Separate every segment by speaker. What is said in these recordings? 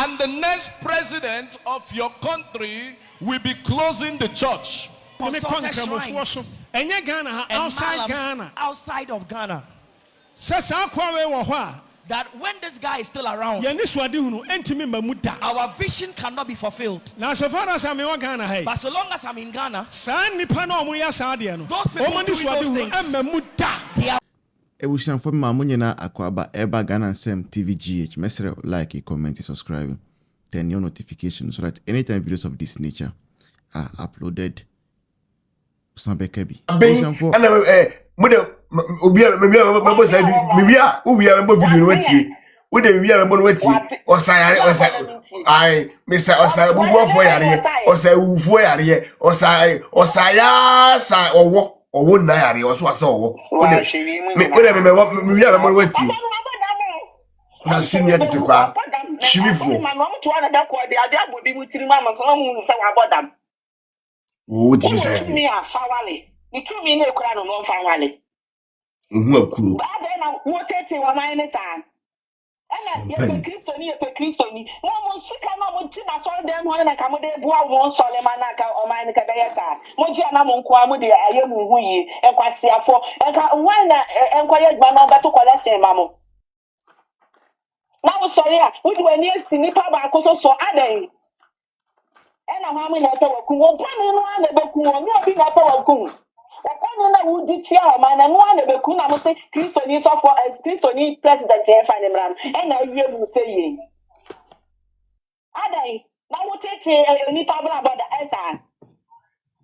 Speaker 1: And the next president of your country will be closing the church.
Speaker 2: Consulted shrines and outside of Ghana. That when this guy is still around, our vision cannot be fulfilled. But so long as I'm in Ghana, those people doing those things, they are.
Speaker 3: Ewushan for ma munyena akwaba eba Ghana Sem TVGH. Mesre like, comment, subscribe, turn your notifications so that anytime videos of this nature are uploaded. Sambekebi.
Speaker 4: Ewushan for Owo na yare oso asa owo me what na senior tete kwa shimifo o ti bi say
Speaker 5: me afawale ni tumi na ekura no no mfawale
Speaker 4: akuru
Speaker 5: ade na wo tete wa man ne tan ena ye pe kristoni mo shika na mo ti na so dem ho na ka mo de bua wo sole ma na ka o man ne ka be yesa mo ji na mo nko amu de aye mu hu yi enkwasiafo enka wan na enkoye gba na ba to collection ma mo na mo sori a wo di wani esi nipa ba ko so aden ena ho amu na pe waku wo pani no na be ku wo no obi na pe waku Okoni na wudi tia ma na no na beku na mo se Kristoni so for Kristoni president e fa ne mram e na wie mu se ye adai na wo tete ni tabla boda esa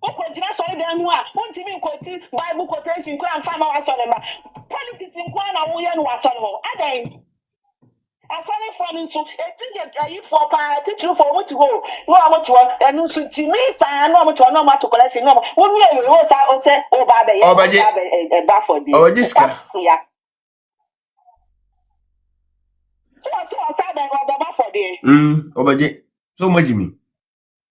Speaker 5: o ko jira so de anu a wonti mi kwoti bible quotation kura mfa ma wa so le ma politics nkwa na wo ye no wa so le adai asane from into a thing for teacher for what to go no amount to and no so ti me san no amount to no amount to collect no won we say o say o ba be e ba for dey
Speaker 4: o jiska
Speaker 5: so say ba for dey
Speaker 4: obaje so majimi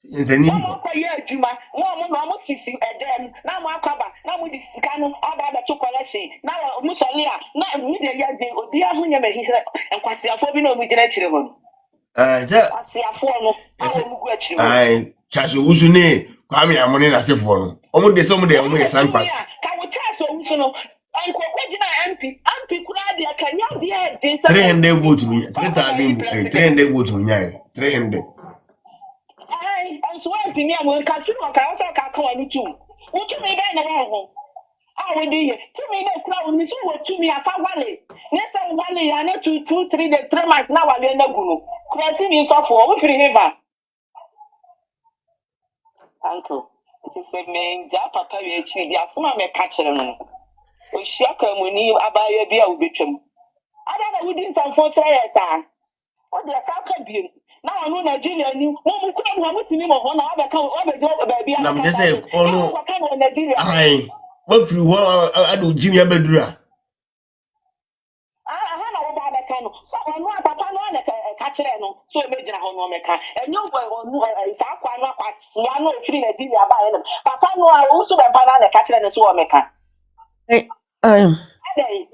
Speaker 4: nsani
Speaker 5: no ko ye adwuma no mo sisi edem na mo akaba na mo di sika no aba ba to collection na mo sole a na mi de ya de obi ahunya mahihire enkwasiafo bi na obi gina chire ho
Speaker 4: ja
Speaker 5: kwasiafo no awo mu gu achire ho
Speaker 4: ai chaso Owusu ne kwame amone na sefo no omo de so mo de omo ye sampas
Speaker 5: ka wo chaso Owusu no enkoko gina MP kura de akanya de
Speaker 4: 300 votes mi 300 votes mi nya 300
Speaker 5: and so what in your can feel like I also can't call any two. What you may be in the home? I will be to me, no crowd, Miss to me, I found Wally. Yes, I'm Wally, I know 2, 3 months now. I'm in the guru. Crossing you so for what river. Uncle, this is a main Papa, you actually, the Asma may catch them. We shock them when you about your beer with them. I don't know, we didn't some 4 years, sir. What the South be? Now I know Nigeria knew one could have what me or na aba kan obejo baby
Speaker 4: na me say ono ai what free one ado Jimmy abedura
Speaker 5: na wo ba kan so ono papa no na ka kire no so e mejina ho no meka enyo boy onu sa kwa no akwasia no free Nigeria ba ye papa no a Owusu Bempah na ka kire no so wo meka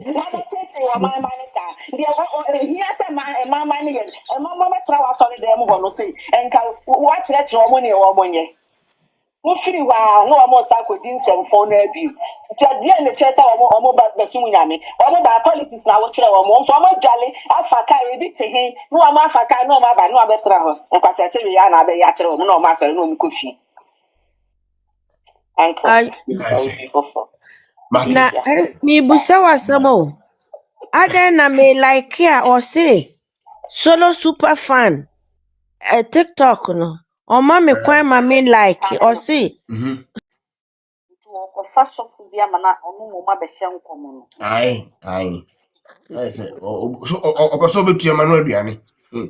Speaker 5: Mama tete wa my manisa. Here say my money and mama try wa solid dem go no say enka wa kire kire omo ne wo monye. Wo firi wa no omo sa ko din sem fo na abi. Twade ne che say omo ba besu nyame. Omo ba politics na wo kire omo so omo dwale afaka e bi te hin no omo afaka no omo ba no abetra ho. Enka say we ya na be ya kire omo no omo asore no omo kofi. Uncle.
Speaker 6: Na mi busa wasabo ada na me like here or say solo super fan TikTok no o ma me kwan ma me like or say
Speaker 5: ko faso fu bia mana onu mo ma be hye nkomo no
Speaker 4: ai say o so betu ma no aduane
Speaker 5: o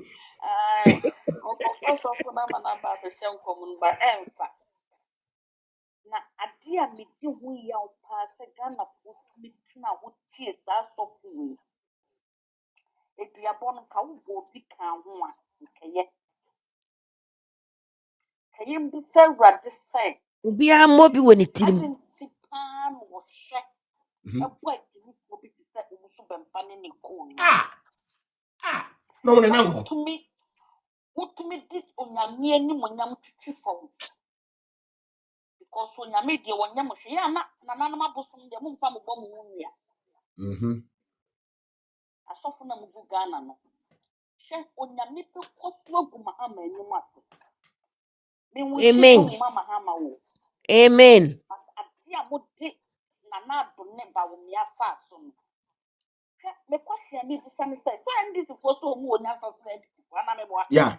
Speaker 5: ko faso fu na mana ba be hye nkomo no ba emfa na ade a me di hu ya o pa se Ghana fu mi tuna wo tie sa so fu we eduabon ka wo bo bi kan ho a kayɛ mbi sɛ Awurade sɛ
Speaker 6: obi ammo bi woni tirim
Speaker 5: tipa mo hwɛ ɛbɔ adini ko bi ti sɛ Owusu Bempah ne ne ko
Speaker 4: no ne nango
Speaker 5: tumi Utumi di onyame ni monyam twitwi fam. Because onyame de wonyam hwe ya na nananam abosom de mo mfa mo bɔ mo nwua. Asofo na mugu Ghana no. Hwe onyame pe koso agu mahama anim ase.
Speaker 6: Amen. Amen.
Speaker 5: Adia mo de nanado ne ba wo mia fa so no. Me kwasi me bisa me say ndi sifo so mu onya sasra wana me boa.
Speaker 4: Yeah.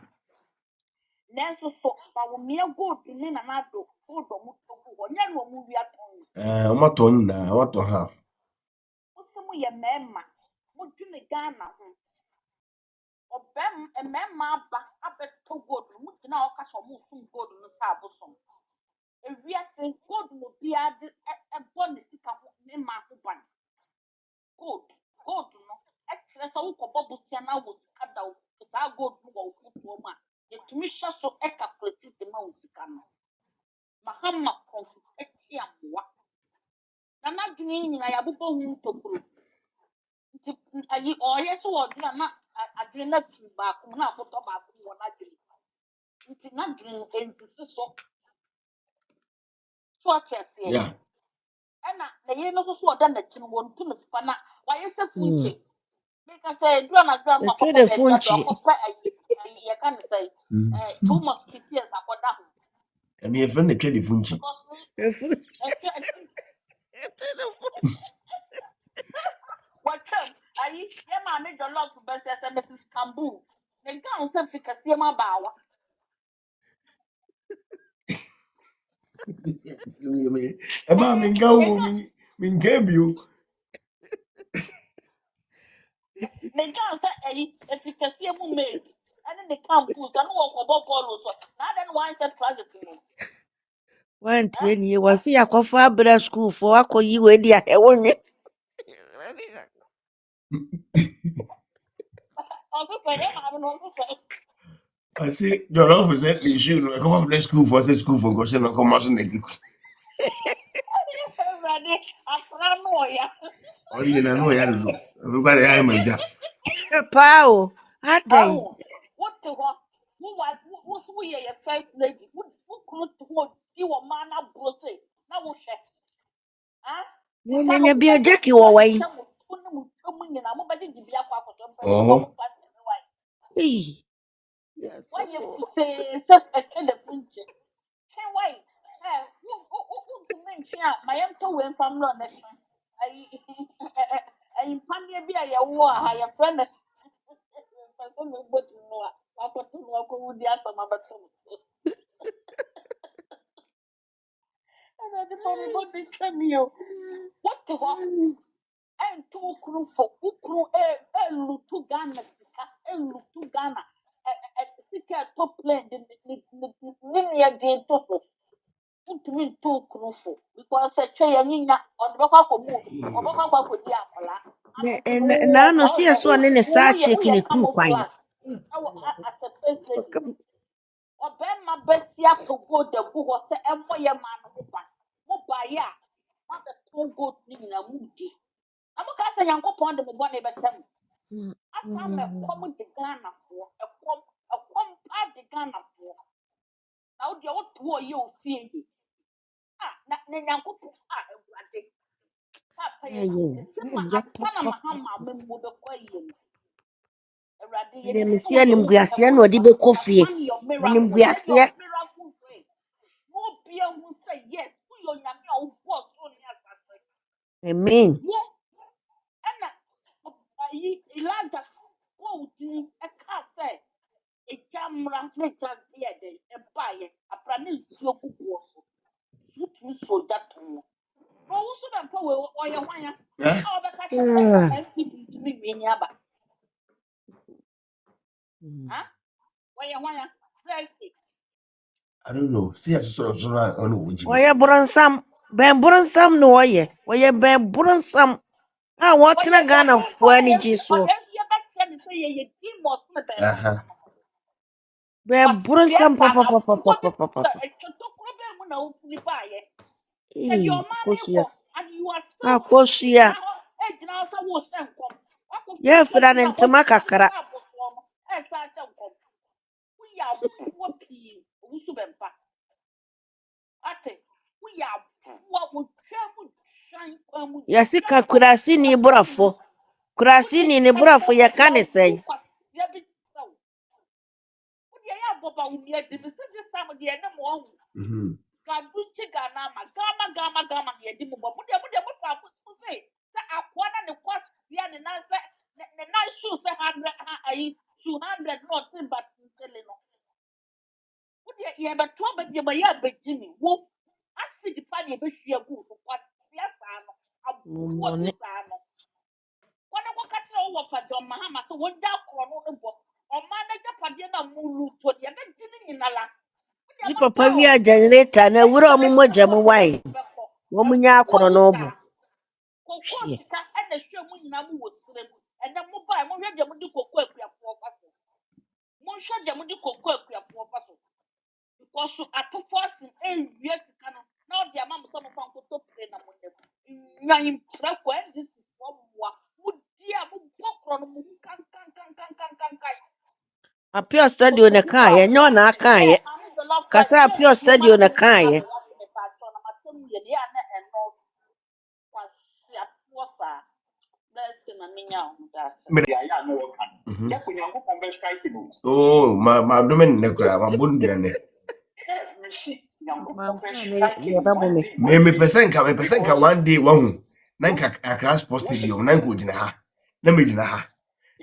Speaker 5: Nenso so ba wo mia gold ne nanado gold mo togu ho nya no mu wia ton.
Speaker 4: Omaton na what to have.
Speaker 5: Osemu ye mema mo dwene Ghana ho. Obem mema ba abeto gold mu gina o ka so mo sum gold no sa abosom. Ewia se gold no bia de ebo ne sika ho ne ma ho ban. Gold no ekere sa wo kobo busia na wo sika da wo ta gold no wo futuo ma yetumi hwa so calculate de ma wo sika no mahama confit etia moa na nadwene nyina ya bobo hu tokuro nti ayi oye so wo dwena na adwene na tu ba ko na foto ba ko wo na dwene nti nadwene enzisi so atiase
Speaker 4: Yeah.
Speaker 5: ena na ye no so oda na kinu won tu no fa na wa ye se funche because dua na dua ma papa be dia do kopa ayi ye kan say too much pieces akoda ho
Speaker 4: And your friend the trade funchi.
Speaker 5: What ayi ye ma me do love be say Mrs. Kambu the gown say fikase ma bawa
Speaker 4: Eba minga umi mingabio.
Speaker 5: the gown say ayi fikase mu made and the Kambu so no wo ko polo so na then one set project ni
Speaker 6: One train you was see a coffee abra school for a call you with ya won't.
Speaker 5: also say ma no so
Speaker 4: I say your office said me should come up to school for question or come out next.
Speaker 5: ready afra no ya
Speaker 4: Oh, you know, I don't know. Everybody, I am that.
Speaker 6: Pow, had they?
Speaker 5: What the what? What's we a first lady? Who could what you a man up brose? Now we share. Ah? You
Speaker 6: Then be a
Speaker 5: cannot
Speaker 6: Jackie away.
Speaker 4: Oh,
Speaker 6: Yes,
Speaker 5: Why you say such a kind of function? Can why? Who mention my uncle went from London? I panya be a war, I a friend. What the what? And two crew for Ukru Lutu Ghana, Lutu Ghana, a top plane, the linear day total. Put me two crew for because a chair Nina on the back of move, or back with the apple.
Speaker 6: And now no see us one in a start shaking it too quiet.
Speaker 5: As a first lady. Obema besia to go the book was a moya man who ban. Mobaya, mother to go in a moody. I'm a cat and young upon the one ever tell me. I found a common the Ghana for a part the Ghana for. Now, the old poor you see me. Ah, not Nanako. Ah, Papa, Mahama, move the quay.
Speaker 6: Let me see an imgracian or the coffee. An imgracia.
Speaker 5: No beer will say yes. We on your boss on your
Speaker 6: Amen.
Speaker 5: and Elijah quoting a car say a jamra nature day a buyer a brand your book was so that one. Owusu Bempah or your wire. Oh, the catch and people to me in Yaba. Huh? Why your wire?
Speaker 4: I don't know. See, I sort of on which
Speaker 6: Why a bronsam, Bambrunsam no ye. Why a Bambrunsam. Ah, what in a gun of 20 so. Bambrunsam, papa. Ah, Cosia. Yeah, for an intimacara.
Speaker 5: whoopee, Owusu Bempah. Ate, we are what would travel shine.
Speaker 6: Yasika kurasi ni brafo. Kurasi ni brafo ya kane say.
Speaker 5: Gaduchi Ganama, Gama, Yedimu, Mudia, say, Aquana, the quat, Yan, and answer, the nice shoes, 200 not but Seleno. Mudia, but 12 of your but Jimmy, whoop. I see the party, but she a good, what, yes, I know. When I walk over for John Mahama, so one dark chrono book, or manager Padiana Mulu to the other in a lap.
Speaker 6: Ni papa wi a generator na wura mu moja mu wai. Wo munya akoro no bo.
Speaker 5: Kokosika and the show when Namu was slim, and then mobile, more ready to do cocoa, poor fossil. Monsieur Jamudi cocoa, poor fossil. Because I prefer some years ago, now the amount of some of Uncle Top in a money. This is one more. Would dear Mukron can.
Speaker 6: A pure study on a kai, and you're not kai. Kasa pure study on a kai.
Speaker 4: Oh, my domain necra, my bundiane. Me pesenka one day one. Nanka a class post stadium, Nanko Jinaha, Namijinaha.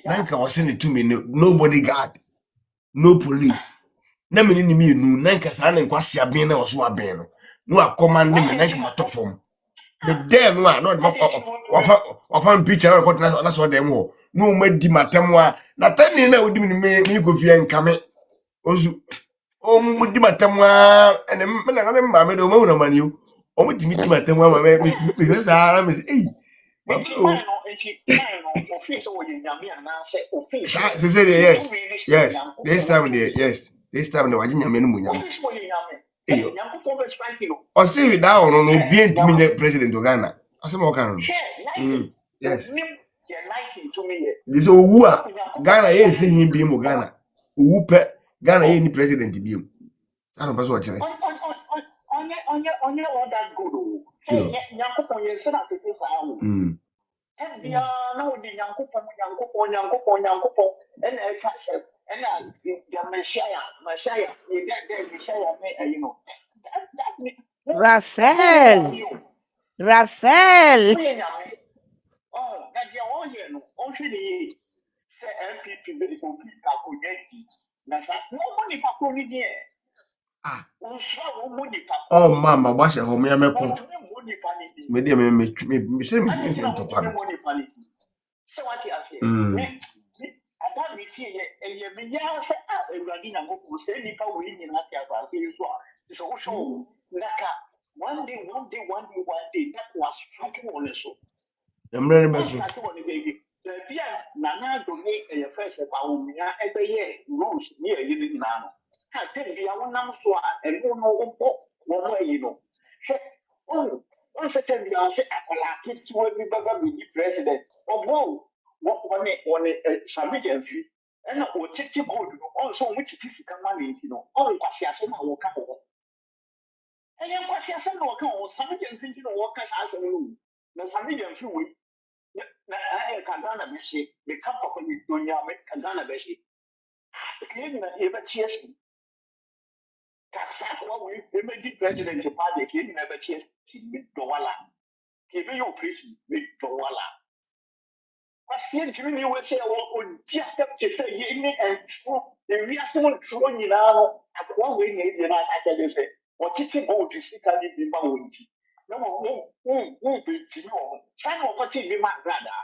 Speaker 4: Nanka was sent it to me, nobody guard, no police. Namini me, no Nanka San and Quasia Bena was Wabeno. No, I command them and Nanka Matofom. But there, no, not often picture or that's what them were. No, made the matamwa. Nathaniel would me go via and come. Oh, mudi matamwa and the mamma do no man you. Oh, with me matamwa, because I am eh. Yes. This time there, yes. This time the Wajina Menumu. Or see you down on being to me president of Ghana. As a more yes. This Owua Ghana ain't saying him being Ghana. Owupe Ghana ain't the president to be him. I don't know what you're saying.
Speaker 5: On your all that good. Yankupon, yes, and no, the Yankupon, and a castle, and the Messiah, you know.
Speaker 6: Raphael.
Speaker 5: Oh, that you're all here, no, only the LPP very complete. That's no money for here.
Speaker 4: Oh, Mamma, wash a home. I'm a con. Medium, me, say me, to pardon.
Speaker 5: So what you say? I don't meet here, and you be yours. Everybody, I'm going to say, if I win in that case, I'll say you so. So, one day, that was fucking on the show.
Speaker 4: I'm very best.
Speaker 5: Nana donate a fresh about me every year, rules near you now. I tell you, I want to so and don't know one way, you know. Oh, once I tell you, I'll say, I keep to every president. Oh, whoa, what one Sammy and free. And what take you also which is money, you know. Oh, what's your son? I will come over. And then what's your son? Sammy and free, you know, what can I say? The Sammy and free. I can't be the cup of Dunya Kandana Beshi. Clean ever cheers. That's what we imagine president of party clean never cheers with Dowala. Give you prison with Dowala. What seems to me will say, oh, dear, to say, ye and true, the reason thrown in our way, I say, or teaching board to see can be bound. No, China, what in the man, rather.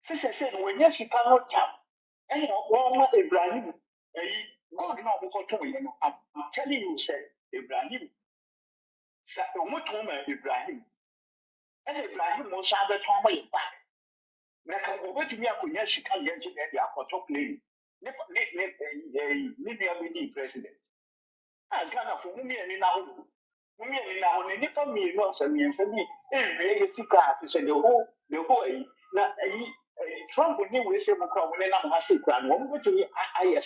Speaker 5: Sister said, when yes, you cannot tell. And one Ibrahim, God now before I'm telling you, say, Ibrahim, what woman Ibrahim? And Ibrahim was other time back. Now, over to me, I could yes, you can't get it at the top lady. Maybe I will be president. I can't for me and now. Me and now, and if for me, once and me, for me, and secret is the whole, now, Trump would never say, when I'm a secret, one go to I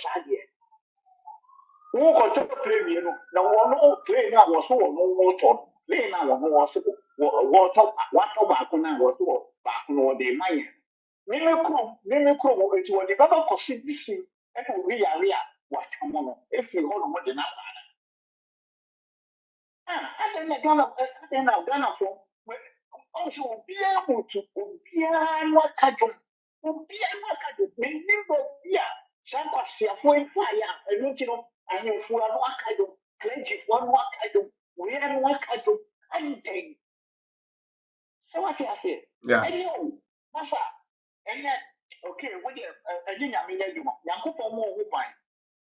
Speaker 7: who got to play me, no one play now was so no water, lay now one was water, what about was back no day, my. Mimicro, it's what the government for CBC, and we are what I'm on if you hold on the number. I don't know, Ghana for also be able to be what I do. Be what I do. Remember, yeah, Sankasia for fire, and you know, and if we are what I do, plenty for what I do, we are what I do, and then. So what you say?
Speaker 4: Yeah.
Speaker 7: And you, Massa, and then, okay, when you, I didn't mean you, Yakupo more who buy.